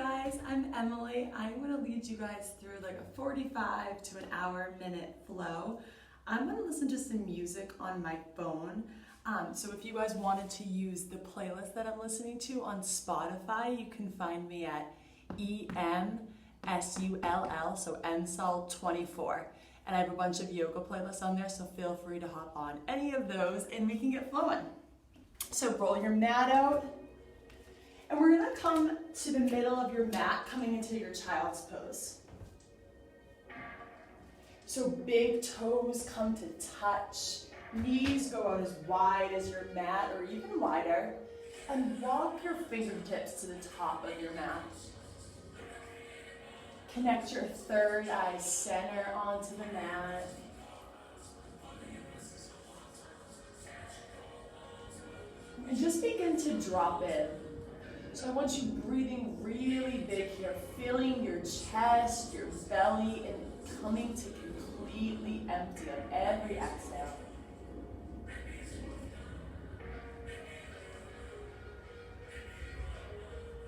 guys, I'm Emily. I'm going to lead you guys through like a 45 to an hour minute flow. I'm going to listen to some music on my phone. So if you guys wanted to use the playlist that I'm listening to on Spotify, you can find me at EMSULL, so MSUL24. And I have a bunch of yoga playlists on there, so feel free to hop on any of those and we can get flowing. So roll your mat out. And we're gonna come to the middle of your mat, coming into your child's pose. So big toes come to touch, knees go out as wide as your mat or even wider, and walk your fingertips to the top of your mat. Connect your third eye center onto the mat. And just begin to drop in. So I want you breathing really big here, feeling your chest, your belly, and coming to completely empty on every exhale.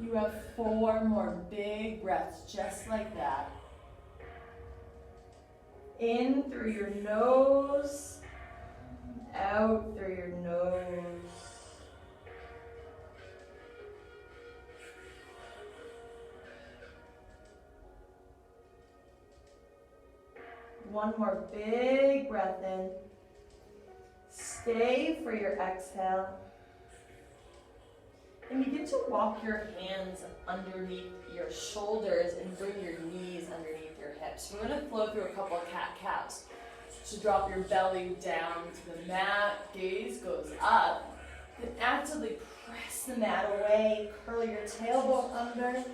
You have 4 more big breaths just like that. In through your nose, out through your nose. One more big breath in. Stay for your exhale. And begin to walk your hands underneath your shoulders and bring your knees underneath your hips. We're going to flow through a couple of cat-cows. So drop your belly down to the mat, gaze goes up. Then actively press the mat away, curl your tailbone under.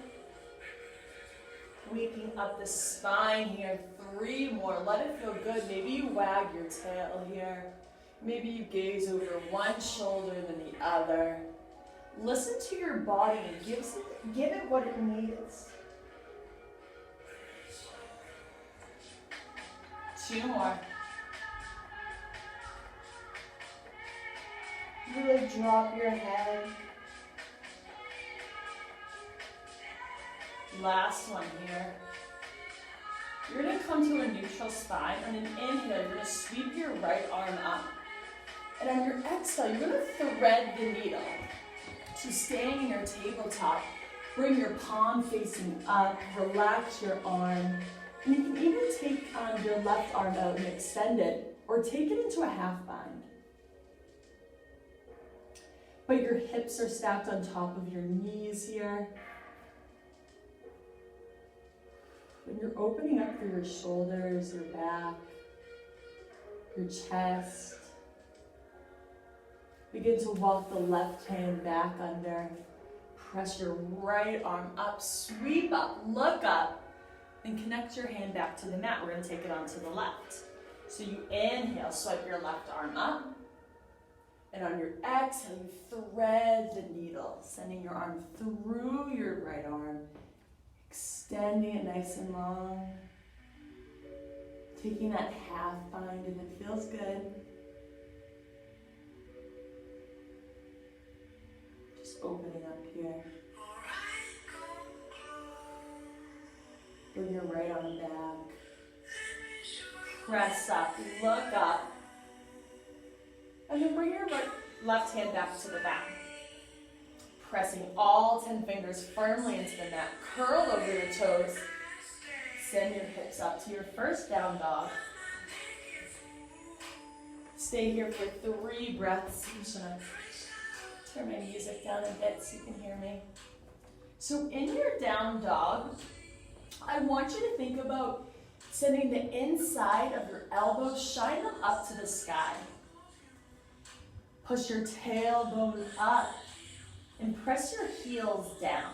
Waking up the spine here, 3 more, let it feel good. Maybe you wag your tail here. Maybe you gaze over one shoulder than the other. Listen to your body and give it what it needs. 2 more. Really drop your head. Last one here. You're going to come to a neutral spine. On an inhale, you're going to sweep your right arm up. And on your exhale, you're going to thread the needle. So staying in your tabletop, bring your palm facing up, relax your arm. And you can even take your left arm out and extend it, or take it into a half bind. But your hips are stacked on top of your knees here. When you're opening up through your shoulders, your back, your chest, begin to walk the left hand back under. Press your right arm up, sweep up, look up, and connect your hand back to the mat. We're going to take it onto the left. So you inhale, swipe your left arm up. And on your exhale, you thread the needle, sending your arm through your right arm. Extending it nice and long. Taking that half bind if it feels good. Just opening up here. Bring your right arm back. Press up, look up. And then bring your left hand back to the back. Pressing all 10 fingers firmly into the mat. Curl over your toes. Send your hips up to your first down dog. Stay here for 3 breaths. I'm just gonna turn my music down a bit so you can hear me. So in your down dog, I want you to think about sending the inside of your elbows, shine them up to the sky. Push your tailbone up. And press your heels down.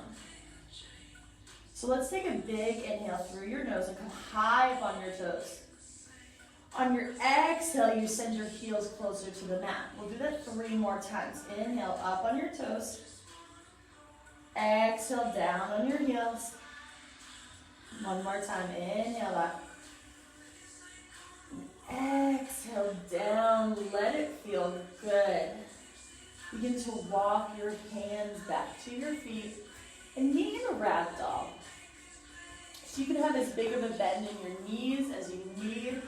So let's take a big inhale through your nose and come high up on your toes. On your exhale, you send your heels closer to the mat. We'll do that 3 more times. Inhale, up on your toes. Exhale, down on your heels. 1 more time. Inhale, up. Exhale, down. Let it feel good. Begin to walk your hands back to your feet and meet in a ragdoll. So you can have as big of a bend in your knees as you need.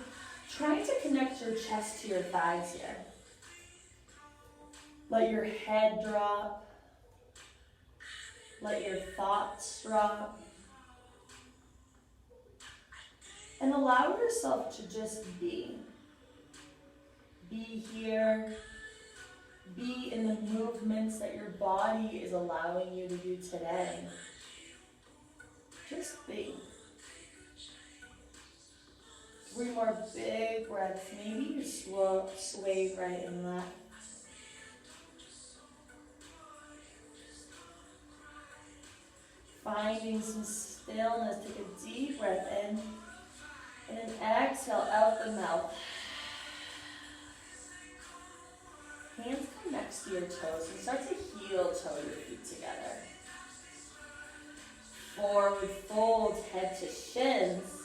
Trying to connect your chest to your thighs here. Let your head drop. Let your thoughts drop. And allow yourself to just be. Be here. Be in the movements that your body is allowing you to do today. Just be. 3 more big breaths. Maybe you sway right and left. Finding some stillness. Take a deep breath in. And then exhale out the mouth. Hands come next to your toes and start to heel toe your feet together. Forward fold, head to shins.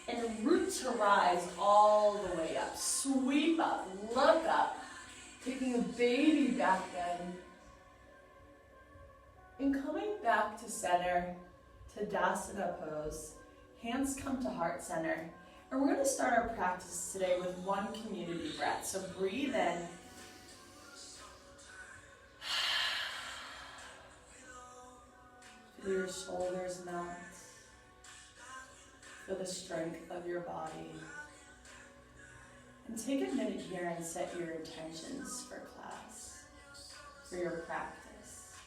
And root to rise all the way up. Sweep up, look up. Taking a baby back bend. And coming back to center, Tadasana pose. Hands come to heart center. And we're going to start our practice today with 1 community breath. So breathe in. Feel your shoulders melt. Feel the strength of your body. And take a minute here and set your intentions for class, for your practice.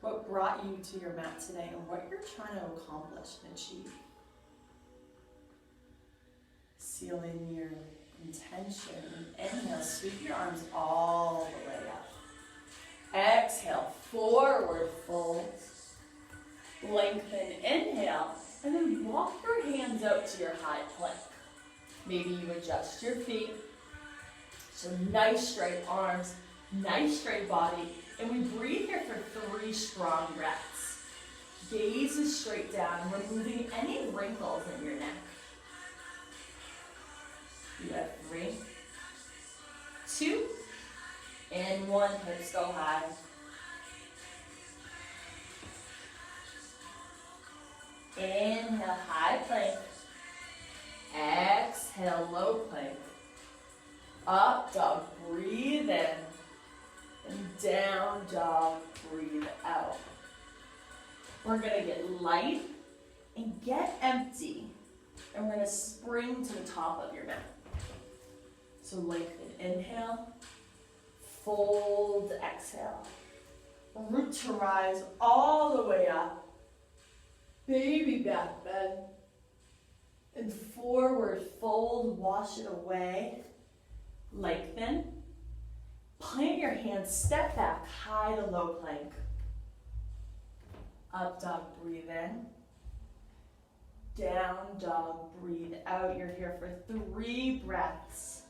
What brought you to your mat today and what you're trying to accomplish and achieve. Seal in your intention. Inhale, sweep your arms all the way up. Exhale, forward fold. Lengthen, inhale, and then walk your hands out to your high plank. Maybe you adjust your feet. So nice straight arms, nice straight body. And we breathe here for 3 strong breaths. Gaze is straight down, removing any wrinkles in your neck. You have 3, 2, and 1. Hips go high. Inhale, high plank. Exhale, low plank. Up dog, breathe in. And down dog, breathe out. We're going to get light and get empty. And we're going to spring to the top of your mat. So lengthen, inhale. Fold, exhale. Root to rise all the way up. Baby back bend. And forward fold, wash it away. Lengthen. Plant your hands, step back, high to low plank. Up dog, breathe in. Down dog, breathe out. You're here for 3 breaths.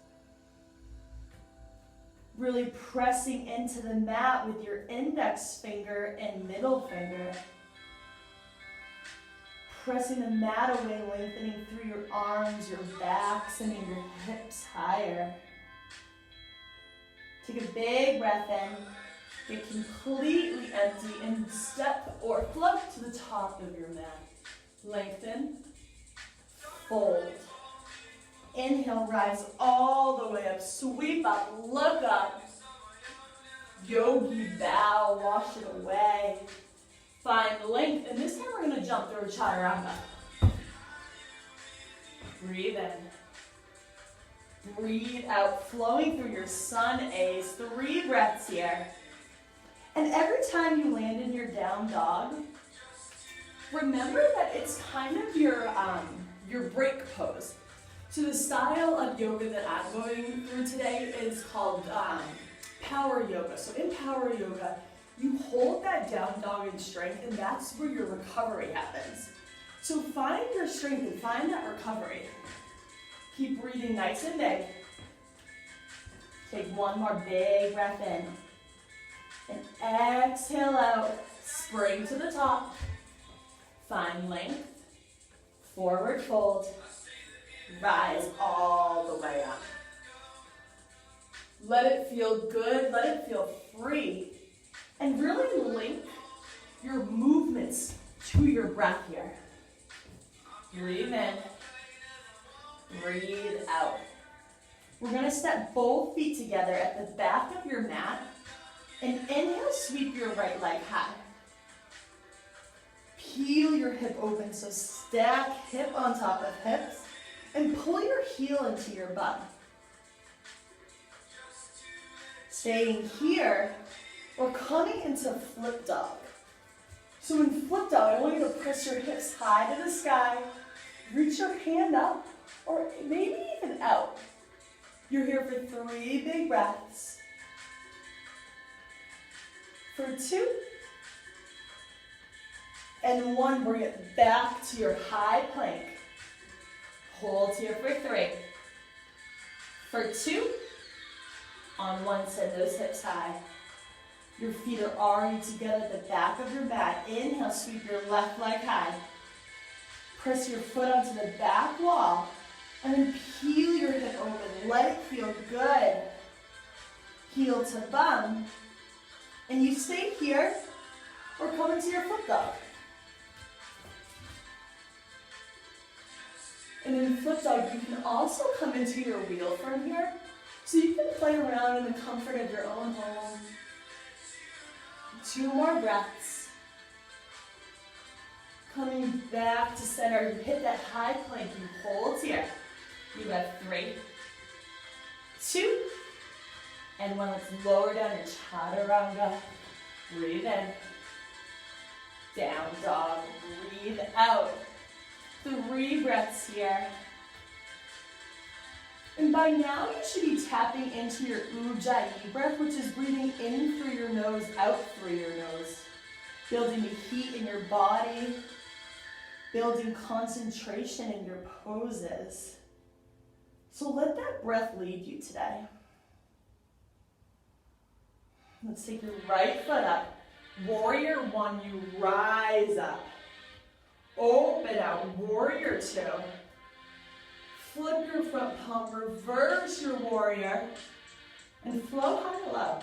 Really pressing into the mat with your index finger and middle finger. Pressing the mat away, lengthening through your arms, your back, sending your hips higher. Take a big breath in. Get completely empty and step or float to the top of your mat. Lengthen. Fold. Inhale, rise all the way up. Sweep up, look up. Yogi bow, wash it away. Find length, and this time we're going to jump through chaturanga. Breathe in. Breathe out, flowing through your sun A's. 3 breaths here. And every time you land in your down dog, remember that it's kind of your break pose. So the style of yoga that I'm going through today is called power yoga. So in power yoga, you hold that down dog in strength, and that's where your recovery happens. So find your strength and find that recovery. Keep breathing nice and big. Take 1 more big breath in. And exhale out. Spring to the top. Find length. Forward fold. Rise all the way up. Let it feel good. Let it feel free. And really link your movements to your breath here. Breathe in. Breathe out. We're gonna step both feet together at the back of your mat. And inhale, sweep your right leg high. Peel your hip open, so stack hip on top of hips. And pull your heel into your bum. Staying here, we're coming into flip dog. So in flip dog, I want you to press your hips high to the sky, reach your hand up, or maybe even out. You're here for 3 big breaths. For 2. And 1, bring it back to your high plank. Hold here for 3. For 2. On 1, send those hips high. Your feet are already together at the back of your mat. Inhale, sweep your left leg high. Press your foot onto the back wall. And then peel your hip open. Let it feel good. Heel to bum. And you stay here or come into your flip dog. And in flip dog, you can also come into your wheel from here. So you can play around in the comfort of your own home. 2 more breaths. Coming back to center, you hit that high plank, you hold here. You have 3, 2, and 1. Let's lower down your chaturanga. Breathe in. Down dog. Breathe out. 3 breaths here. And by now, you should be tapping into your Ujjayi breath, which is breathing in through your nose, out through your nose. Building the heat in your body. Building concentration in your poses. So let that breath lead you today. Let's take your right foot up. Warrior 1, you rise up. Open out, warrior 2. Flip your front palm, reverse your warrior, and flow high to low.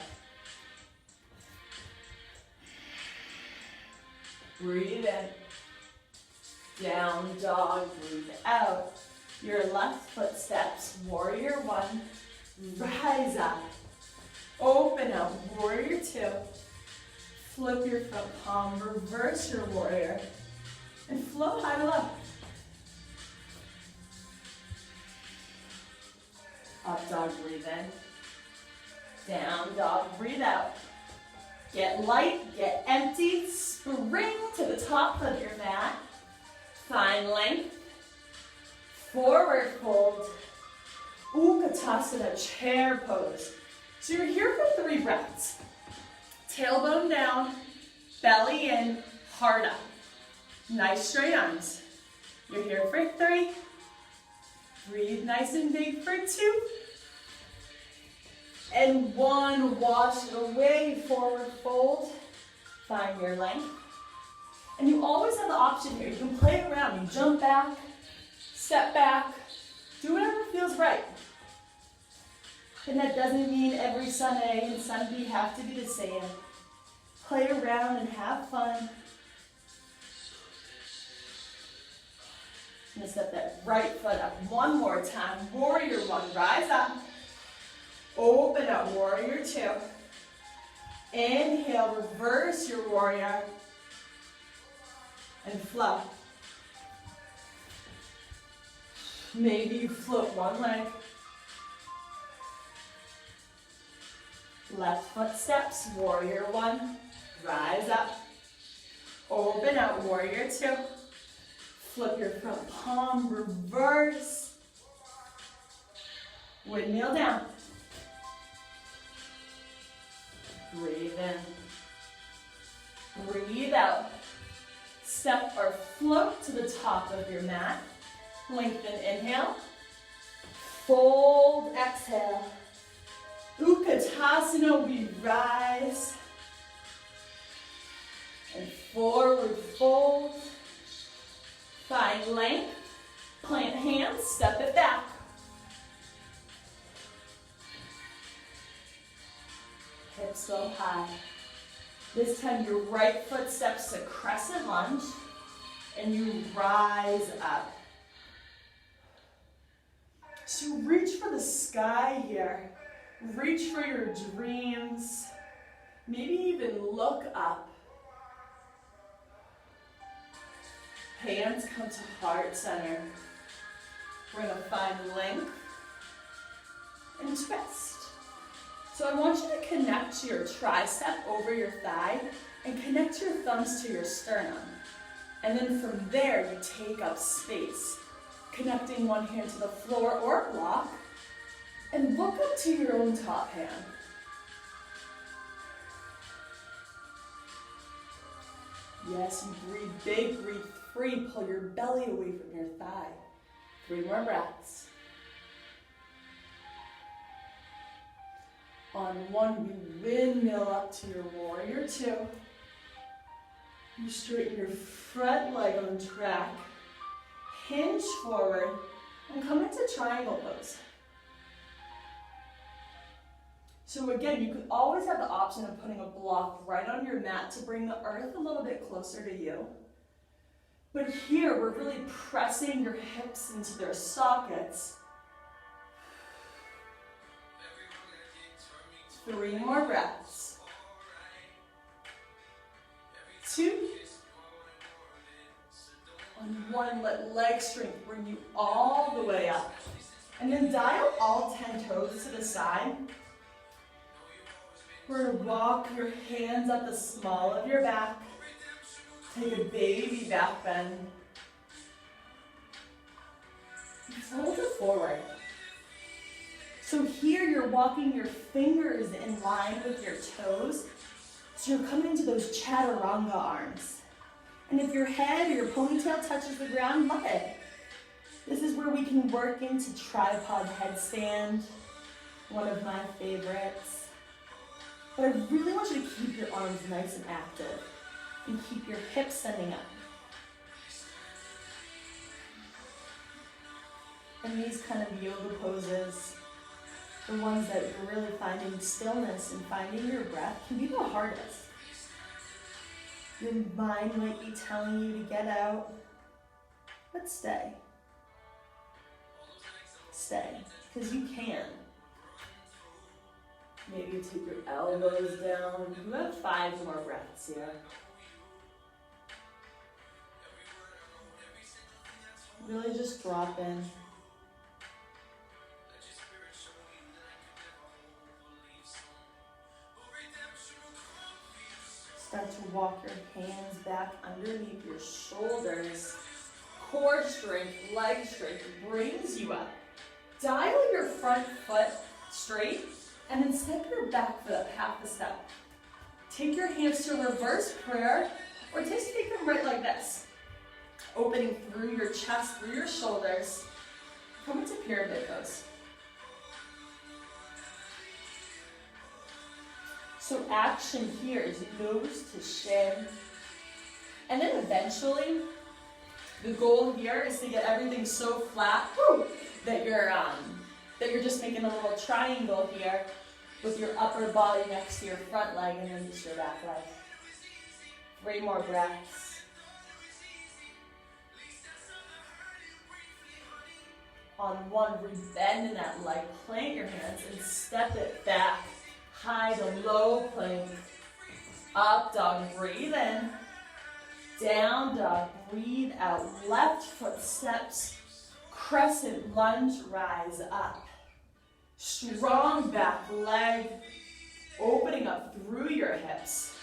Breathe in. Down dog, breathe out. Your left foot steps, warrior 1, rise up. Open up, warrior 2. Flip your front palm, reverse your warrior, and flow high to low. Up dog, breathe in. Down dog, breathe out. Get light, get empty, spring to the top of your mat. Find length. Forward fold. Utkatasana, chair pose. So you're here for 3 breaths. Tailbone down, belly in, heart up. Nice straight arms. You're here for 3. Breathe nice and big for 2. And 1, wash it away, forward fold. Find your length. And you always have the option here. You can play around. You jump back, step back, do whatever feels right. And that doesn't mean every Sunday and Sunday have to be the same. Play around and have fun. I'm going to step that right foot up 1 more time. Warrior 1, rise up. Open up, warrior 2. Inhale, reverse your warrior. And flow. Maybe you float 1 leg. Left foot steps, warrior 1, rise up. Open out, warrior 2. Flip your front palm, reverse. Windmill down. Breathe in. Breathe out. Step or float to the top of your mat. Lengthen, inhale. Fold, exhale. Utkatasana, we rise. And forward fold. Find length. Plant hands, step it back. Hips go high. This time your right foot steps to crescent lunge. and you rise up. So reach for the sky here. Reach for your dreams. Maybe even look up. Hands come to heart center. We're gonna find length and twist. So I want you to connect your tricep over your thigh and connect your thumbs to your sternum. And then from there, you take up space, connecting one hand to the floor or block, and look up to your own top hand. Yes, you breathe big, breathe free, pull your belly away from your thigh. 3 more breaths. On 1, you windmill up to your warrior 2. You straighten your front leg on track, hinge forward, and come into triangle pose. So again, you could always have the option of putting a block right on your mat to bring the earth a little bit closer to you. But here, we're really pressing your hips into their sockets. 3 more breaths. 2. On 1, let leg strength bring you all the way up. And then dial all 10 toes to the side. We're gonna walk your hands up the small of your back. Take a baby back bend. Fold it forward. So here you're walking your fingers in line with your toes. So you're coming into those chaturanga arms. And if your head or your ponytail touches the ground, let it. This is where we can work into tripod headstand, one of my favorites. But I really want you to keep your arms nice and active and keep your hips sending up. And these kind of yoga poses, the ones that you're really finding stillness and finding your breath, can be the hardest. Your mind might be telling you to get out, but stay. Stay, because you can. Maybe take your elbows down. You have 5 more breaths here. Really just drop in. Start to walk your hands back underneath your shoulders. Core strength, leg strength brings you up. Dial your front foot straight and then step your back foot up half a step. Take your hands to reverse prayer or just take them right like this. Opening through your chest, through your shoulders. Come into pyramid pose. So action here is nose to shin. And then eventually, the goal here is to get everything so flat that you're just making a little triangle here with your upper body next to your front leg and then just your back leg. 3 more breaths. On 1, rebend in that leg, plant your hands and step it back. High to low plank. Up dog, breathe in. Down dog, breathe out. Left foot steps. Crescent lunge, rise up. Strong back leg, opening up through your hips.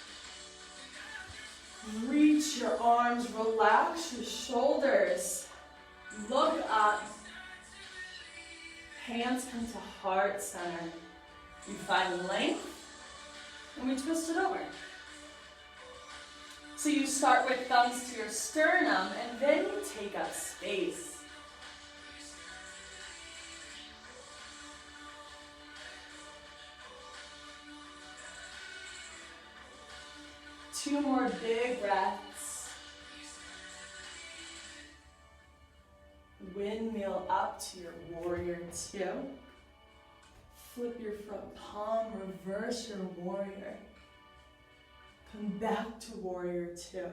Reach your arms, relax your shoulders. Look up. Hands come to heart center. You find length, and we twist it over. So you start with thumbs to your sternum, and then you take up space. Two more big breaths. Windmill up to your warrior 2. Flip your front palm, reverse your warrior. Come back to warrior 2.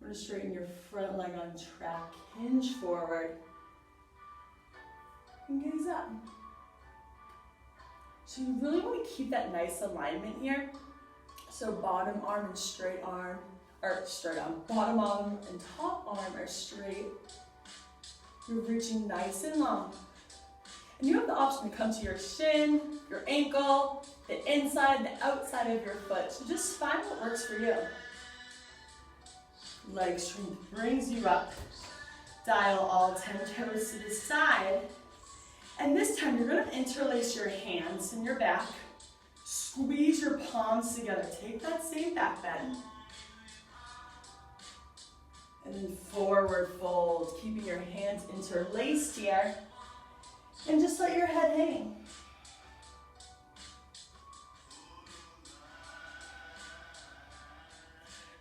We're going to straighten your front leg on track. Hinge forward. And gaze up. So you really want to keep that nice alignment here. So bottom arm and straight arm, or straight arm, bottom arm and top arm are straight. You're reaching nice and long. And you have the option to come to your shin, your ankle, the inside, the outside of your foot. So just find what works for you. Leg strength brings you up. Dial all 10 toes to the side. And this time you're going to interlace your hands in your back. Squeeze your palms together. Take that same back bend. And then forward fold, keeping your hands interlaced here. And just let your head hang.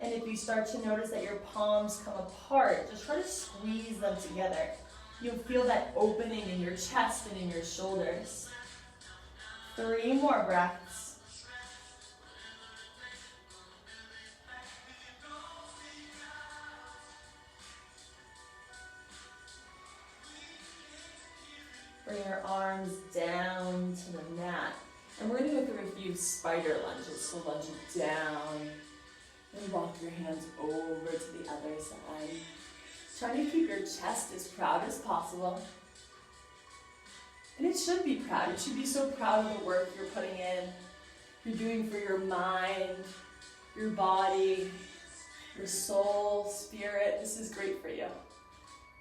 And if you start to notice that your palms come apart, just try to squeeze them together. You'll feel that opening in your chest and in your shoulders. 3 more breaths. Bring your arms down to the mat. And we're going to go through a few spider lunges. So lunge it down. And walk your hands over to the other side. Trying to keep your chest as proud as possible. And it should be proud. You should be so proud of the work you're putting in. You're doing for your mind, your body, your soul, spirit. This is great for you.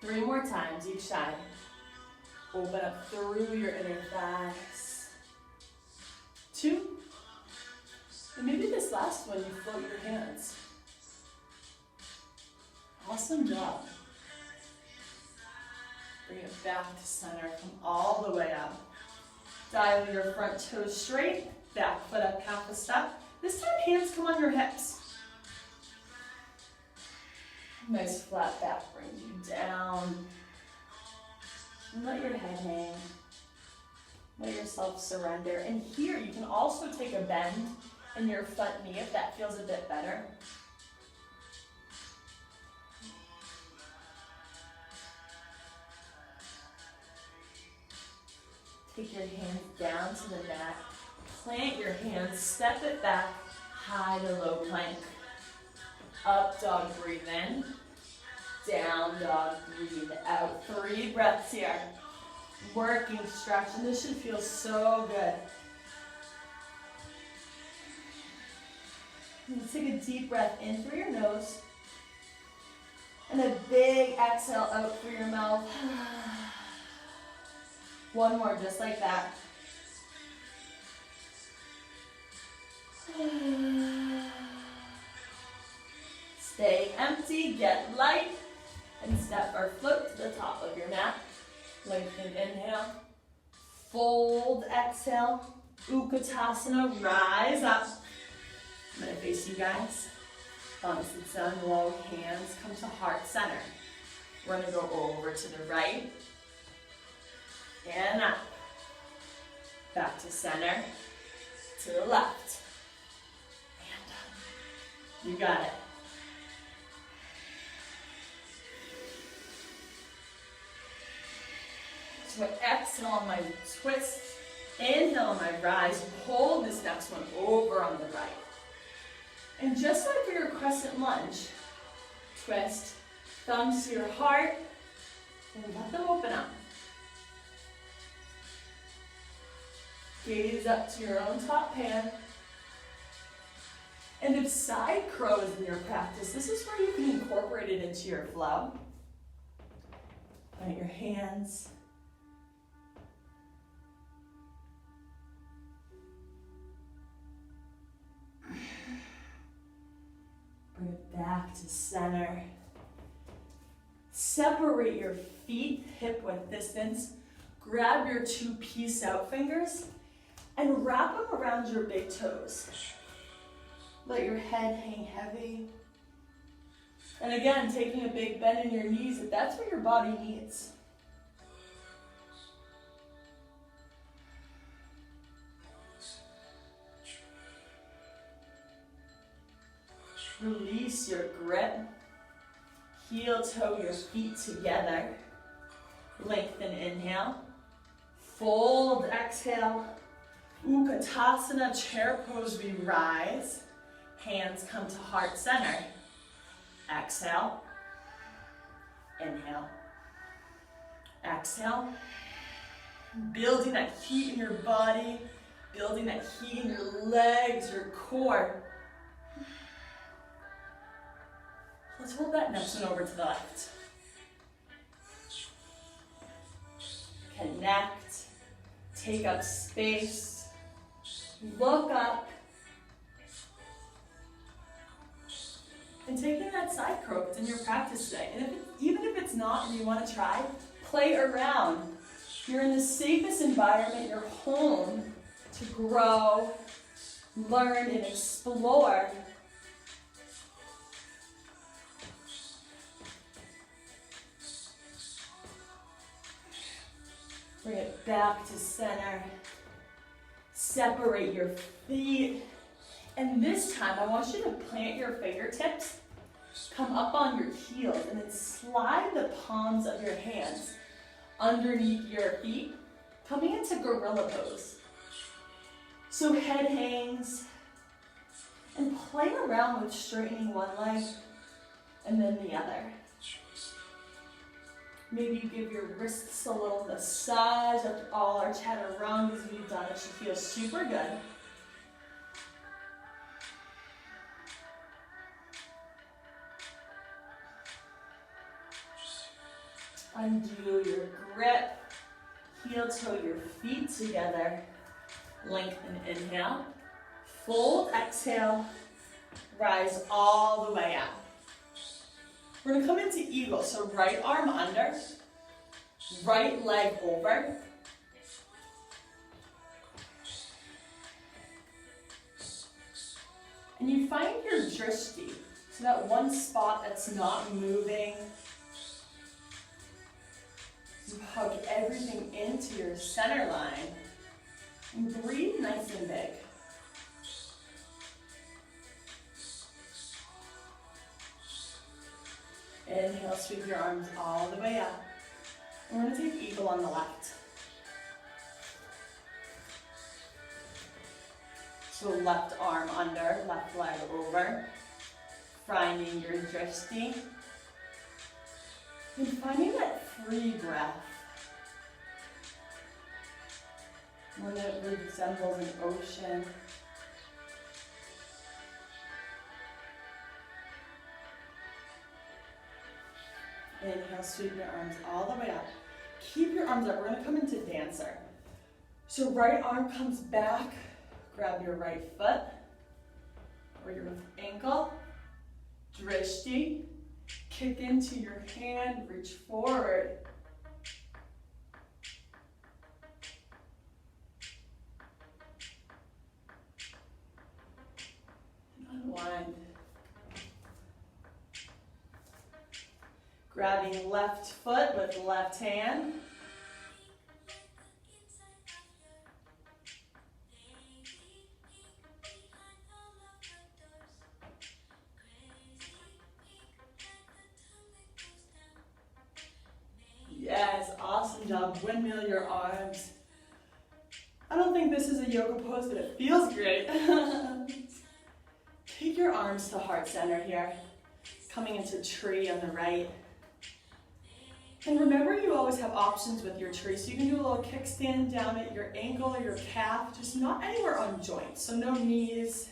3 more times each side. Open up through your inner thighs. 2. And maybe this last one, you float your hands. Awesome job. Bring it back to center. Come all the way up. Dial your front toes straight. Back foot up half a step. This time, hands come on your hips. Nice flat back brings you down. And let your head hang. Let yourself surrender. And here, you can also take a bend in your front knee if that feels a bit better. Take your hands down to the mat. Plant your hands, step it back, high to low plank. Up dog, breathe in. Down dog, breathe out. 3 breaths here. Working stretch, and this should feel so good. And take a deep breath in through your nose. And a big exhale out through your mouth. 1 more, just like that. Stay empty, get light, and step or float to the top of your mat. Lengthen inhale, fold, exhale, Utkatasana, rise up. I'm going to face you guys. Thumbs sit down low, hands come to heart center. We're going to go over to the right, and up. Back to center, to the left, and up. You got it. So exhale on my twist, inhale on my rise, hold this next one over on the right. And just like for your crescent lunge, twist, thumbs to your heart, and let them open up. Gaze up to your own top pan. And if side crow is in your practice, this is where you can incorporate it into your flow. Plant your hands. Bring it back to center. Separate your feet hip width distance. Grab your 2 peace out fingers and wrap them around your big toes. Let your head hang heavy. And again, taking a big bend in your knees if that's what your body needs. Release your grip. Heel toe your feet together. Lengthen, inhale. Fold, exhale. Utkatasana, chair pose, we rise. Hands come to heart center. Exhale. Inhale. Exhale. Building that heat in your body, building that heat in your legs, your core. Let's hold that next one over to the left. Connect, take up space, look up, and taking that side croak in your practice today. And even if it's not and you want to try, play around. You're in the safest environment, your home, to grow, learn, and explore. Bring it back to center. Separate your feet. And this time, I want you to plant your fingertips, come up on your heels, and then slide the palms of your hands underneath your feet, coming into gorilla pose. So head hangs, and play around with straightening one leg and then the other. Maybe you give your wrists a little massage after all our chaturangas we've done. It should feel super good. Undo your grip. Heel toe your feet together. Lengthen, inhale. Fold, exhale. Rise all the way up. We're going to come into eagle. So right arm under, right leg over. And you find your drishti. So that one spot that's not moving. You hug everything into your center line. And breathe nice and big. Inhale, sweep your arms all the way up. And we're going to take eagle on the left. So left arm under, left leg over. Finding your drishti. And finding that free breath. One that resembles an ocean. Inhale, sweep your arms all the way up. Keep your arms up. We're going to come into dancer. So right arm comes back. Grab your right foot or your ankle. Drishti. Kick into your hand. Reach forward. And unwind. Grabbing left foot with left hand. Yes, awesome job. Windmill your arms. I don't think this is a yoga pose, but it feels great. Take your arms to heart center here. Coming into tree on the right. And remember, you always have options with your tree. So you can do a little kickstand down at your ankle or your calf, just not anywhere on joints. So no knees.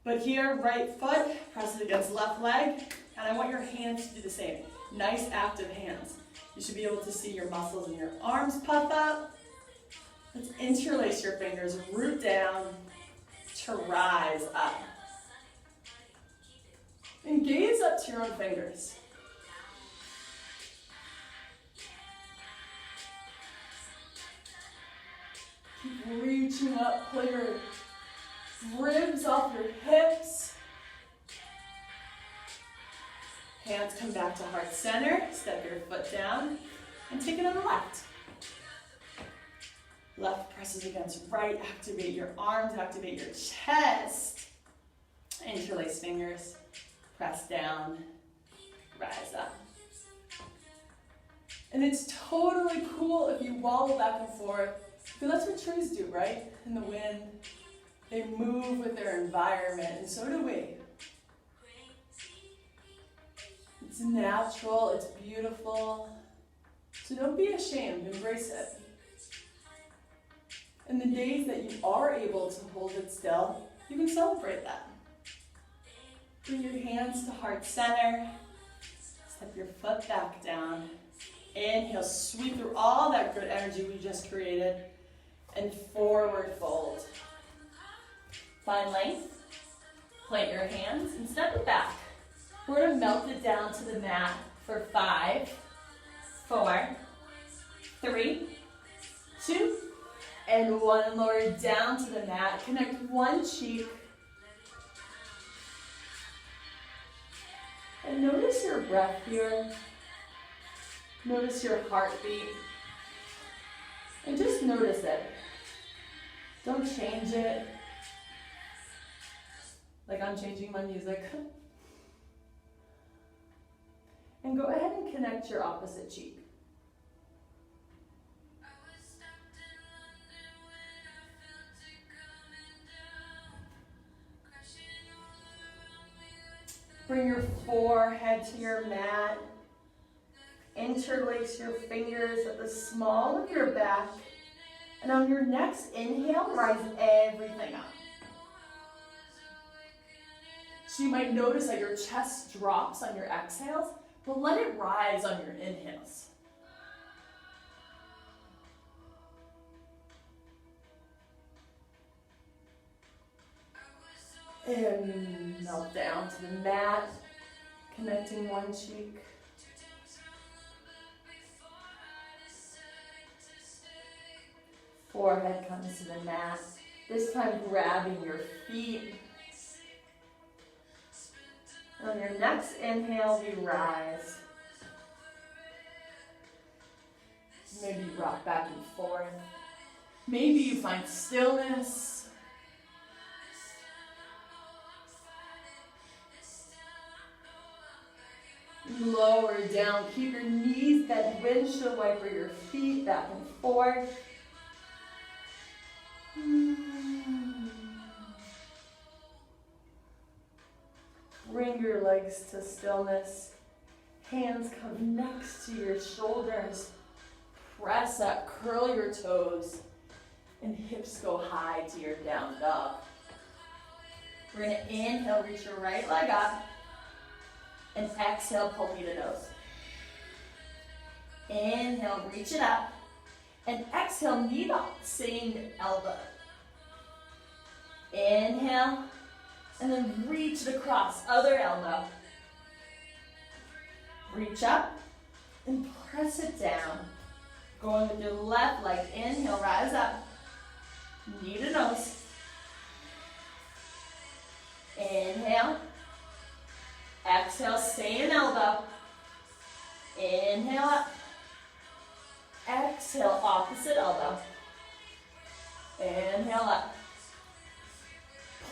But here, right foot, press it against left leg. And I want your hands to do the same. Nice active hands. You should be able to see your muscles in your arms puff up. Let's interlace your fingers, root down to rise up. And gaze up to your own fingers. Keep reaching up, pull your ribs off your hips. Hands come back to heart center. Step your foot down and take it on the left. Left presses against right. Activate your arms, activate your chest. Interlace fingers. Press down. rise up. And it's totally cool if you wobble back and forth, because that's what trees do, right? In the wind, they move with their environment, and so do we. It's natural, it's beautiful, so don't be ashamed, embrace it. And the days that you are able to hold it still, you can celebrate that. Bring your hands to heart center, step your foot back down. Inhale, sweep through all that good energy we just created, and forward fold. Find length, plant your hands, and step it back. We're going to melt it down to the mat for 5, 4, 3, 2, and 1. And lower it down to the mat. Connect one cheek. And notice your breath here. Notice your heartbeat. And just notice it. Don't change it. Like I'm changing my music. And go ahead and connect your opposite cheek. Bring your forehead to your mat. Interlace your fingers at the small of your back. And on your next inhale, rise everything up. So you might notice that your chest drops on your exhales, but let it rise on your inhales. And melt down to the mat, connecting one cheek. Forehead comes to the mat. This time grabbing your feet. On your next inhale, we rise. Maybe you rock back and forth. Maybe you find stillness. Lower down. Keep your knees bent, windshield wiper your feet back and forth. Bring your legs to stillness. Hands come next to your shoulders. Press up, curl your toes, and hips go high to your down dog. We're going to inhale, reach your right leg up, and exhale, pull knee to nose. Inhale, reach it up, and exhale, knee to same elbow. Inhale, and then reach it across, other elbow. Reach up and press it down. Going with your left leg, inhale, rise up, knee to nose. Inhale, exhale, stay in elbow. Inhale up, exhale, opposite elbow. Inhale up.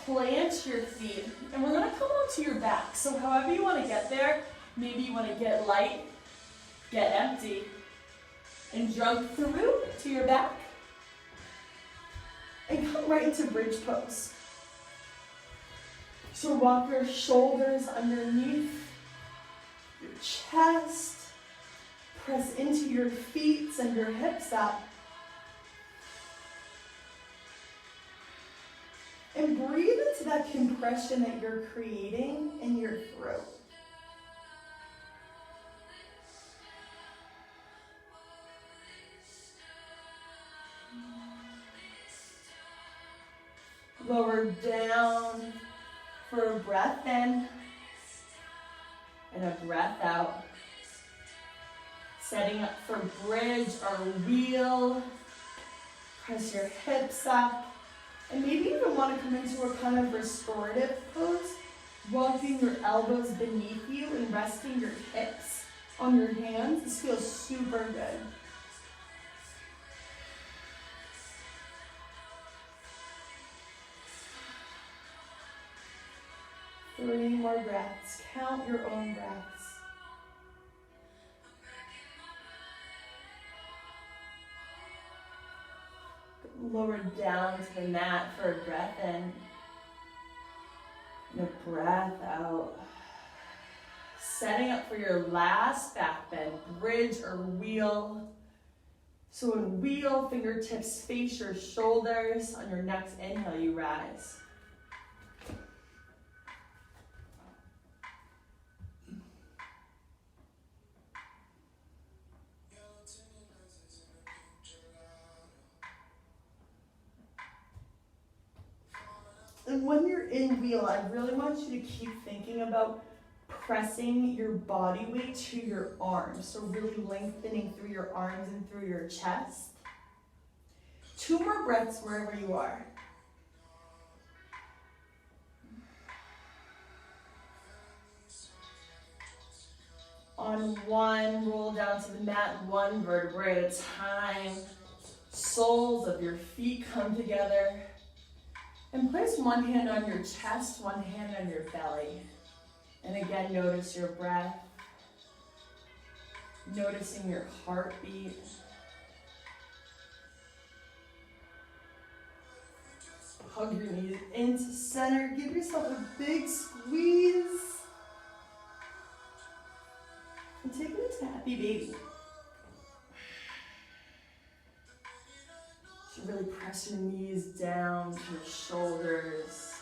Plant your feet, and we're going to come onto your back. So however you want to get there, maybe you want to get light, get empty, and jump through to your back. And come right into bridge pose. So walk your shoulders underneath your chest. Press into your feet, send your hips up. And breathe into that compression that you're creating in your throat. Lower down for a breath in and a breath out. Setting up for bridge or wheel. Press your hips up. And maybe you even want to come into a kind of restorative pose, walking your elbows beneath you and resting your hips on your hands. This feels super good. Three more breaths. Count your own breaths. Lower down to the mat for a breath in and a breath out. Setting up for your last back bend, bridge or wheel. So in wheel, fingertips face your shoulders. On your next inhale, you rise. And when you're in wheel, I really want you to keep thinking about pressing your body weight to your arms. So really lengthening through your arms and through your chest. 2 more breaths wherever you are. On 1, roll down to the mat, 1 vertebrae at a time. Soles of your feet come together. And place 1 hand on your chest, 1 hand on your belly. And again, notice your breath. Noticing your heartbeat. Hug your knees into center. Give yourself a big squeeze. And take it to happy baby. So really press your knees down to your shoulders.